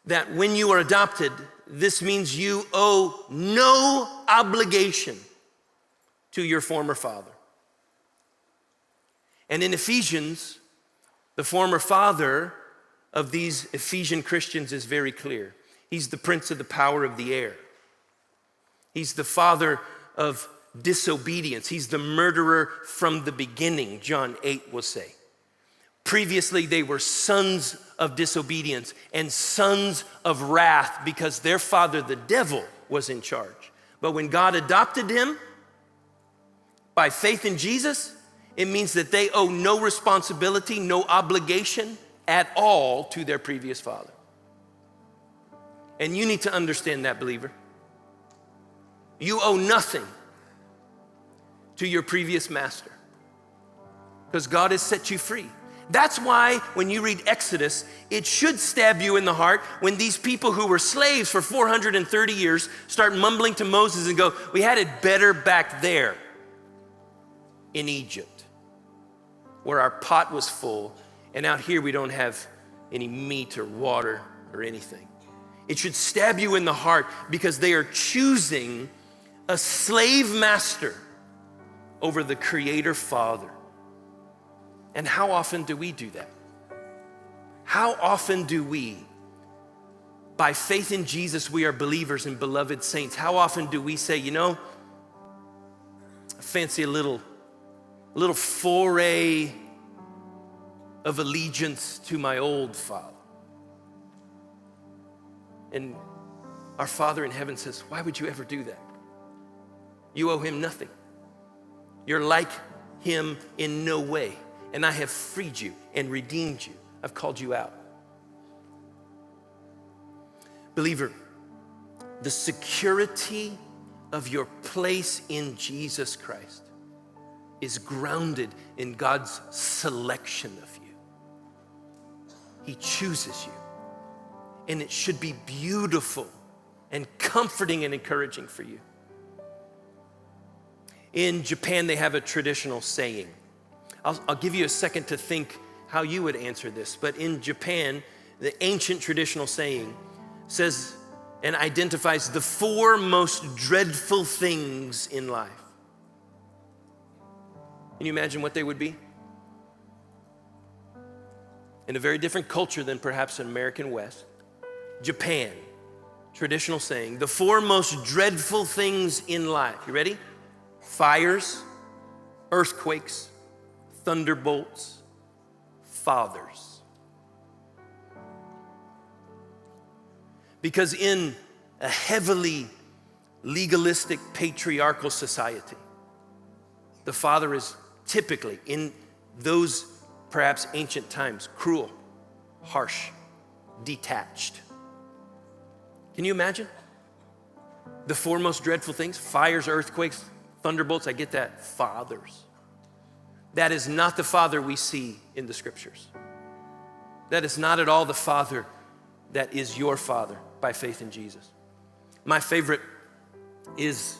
that when you are adopted, this means you owe no obligation to your former father. And in Ephesians, the former father of these Ephesian Christians is very clear. He's the prince of the power of the air. He's the father of disobedience. He's the murderer from the beginning, John 8 will say. Previously, they were sons of disobedience and sons of wrath because their father, the devil, was in charge. But when God adopted him by faith in Jesus, it means that they owe no responsibility, no obligation at all to their previous father. And you need to understand that, believer. You owe nothing to your previous master because God has set you free. That's why when you read Exodus, it should stab you in the heart when these people who were slaves for 430 years start mumbling to Moses and go, we had it better back there in Egypt where our pot was full, and out here we don't have any meat or water or anything. It should stab you in the heart because they are choosing a slave master over the Creator Father. And how often do we do that? How often do we, by faith in Jesus, we are believers and beloved saints, how often do we say, you know, I fancy a little foray of allegiance to my old father? And our Father in heaven says, why would you ever do that? You owe him nothing. You're like him in no way. And I have freed you and redeemed you. I've called you out. Believer, the security of your place in Jesus Christ is grounded in God's selection of you. He chooses you. And it should be beautiful and comforting and encouraging for you. In Japan, they have a traditional saying. I'll give you a second to think how you would answer this. But in Japan, the ancient traditional saying says and identifies the 4 most dreadful things in life. Can you imagine what they would be? In a very different culture than perhaps an American West, Japan, traditional saying, the 4 most dreadful things in life. You ready? Fires, earthquakes, thunderbolts, fathers. Because in a heavily legalistic patriarchal society, the father is typically, in those perhaps ancient times, cruel, harsh, detached. Can you imagine? The 4 most dreadful things: fires, earthquakes, thunderbolts. I get that. Fathers. That is not the father we see in the scriptures. That is not at all the father that is your father by faith in Jesus. My favorite is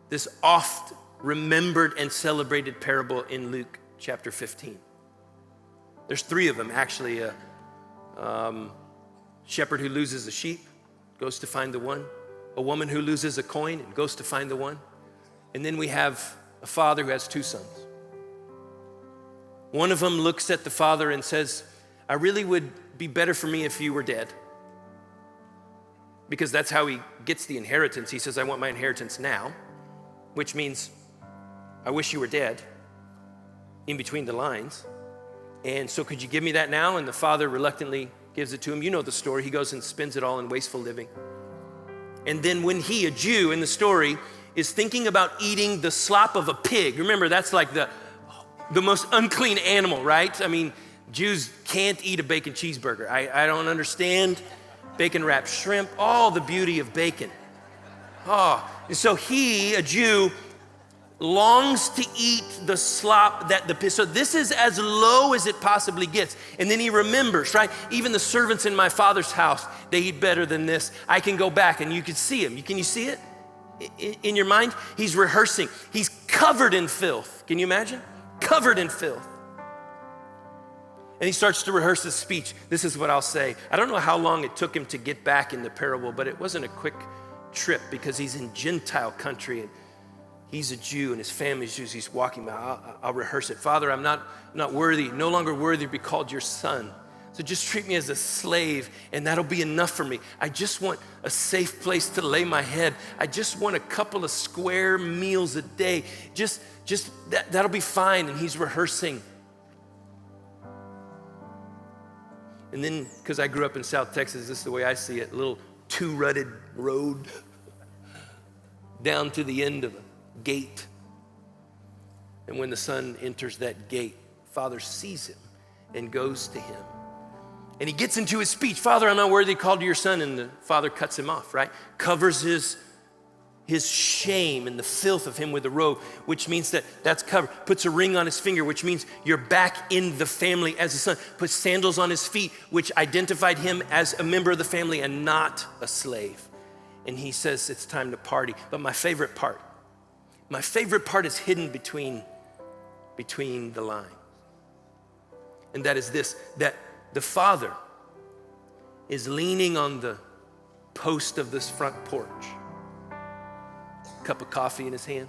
this oft remembered and celebrated parable in Luke chapter 15. There's 3 of them actually. A shepherd who loses a sheep goes to find the one. A woman who loses a coin and goes to find the one. And then we have a father who has 2 sons. One of them looks at the father and says, I really would be better for me if you were dead. Because that's how he gets the inheritance. He says, I want my inheritance now, which means I wish you were dead, in between the lines. And so could you give me that now? And the father reluctantly gives it to him. You know the story. He goes and spends it all in wasteful living. And then when he, a Jew in the story, is thinking about eating the slop of a pig. Remember, that's like the most unclean animal, right? I mean, Jews can't eat a bacon cheeseburger. I don't understand bacon wrapped shrimp, all the beauty of bacon. And so he, a Jew, longs to eat the slop that the pig. So this is as low as it possibly gets. And then he remembers, right? Even the servants in my father's house, they eat better than this. I can go back and you can see him. Can you see it in your mind? He's rehearsing. He's covered in filth. Can you imagine? Covered in filth. And he starts to rehearse his speech. This is what I'll say. I don't know how long it took him to get back in the parable, but it wasn't a quick trip because he's in Gentile country and he's a Jew and his family's Jews. He's walking by. I'll rehearse it. Father, I'm not worthy, no longer worthy to be called your son. So just treat me as a slave and that'll be enough for me. I just want a safe place to lay my head. I just want a couple of square meals a day. Just that'll be fine. And he's rehearsing. And then, because I grew up in South Texas, this is the way I see it, a little two-rutted road down to the end of a gate. And when the son enters that gate, Father sees him and goes to him. And he gets into his speech, Father, I'm not worthy to call to your son. And the father cuts him off, right? Covers his shame and the filth of him with a robe, which means that's covered. Puts a ring on his finger, which means you're back in the family as a son. Puts sandals on his feet, which identified him as a member of the family and not a slave. And he says it's time to party. But my favorite part is hidden between the lines. And that is this, that the father is leaning on the post of this front porch, cup of coffee in his hand,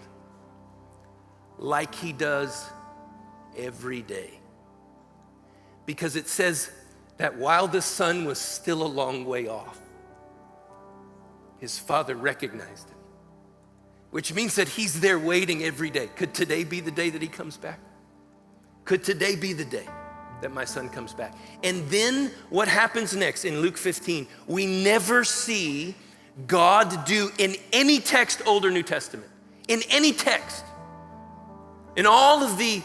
like he does every day. Because it says that while the son was still a long way off, his father recognized him, which means that he's there waiting every day. Could today be the day that he comes back? Could today be the day that my son comes back? And then what happens next in Luke 15, we never see God do in any text, Old or New Testament, in any text, in all of the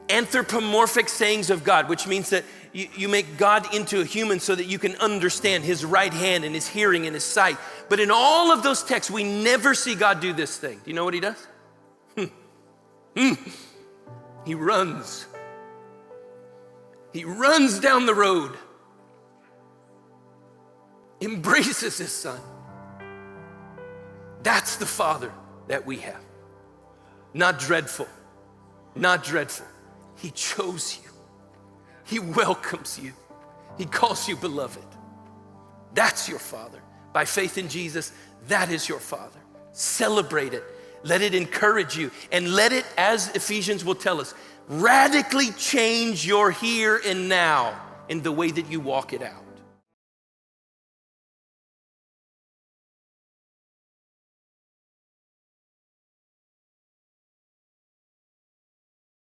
anthropomorphic sayings of God, which means that you make God into a human so that you can understand his right hand and his hearing and his sight. But in all of those texts, we never see God do this thing. Do you know what he does? He runs. He runs down the road, embraces his son. That's the Father that we have. Not dreadful, not dreadful. He chose you. He welcomes you. He calls you beloved. That's your Father. By faith in Jesus, that is your Father. Celebrate it. Let it encourage you. And let it, as Ephesians will tell us, radically change your here and now in the way that you walk it out.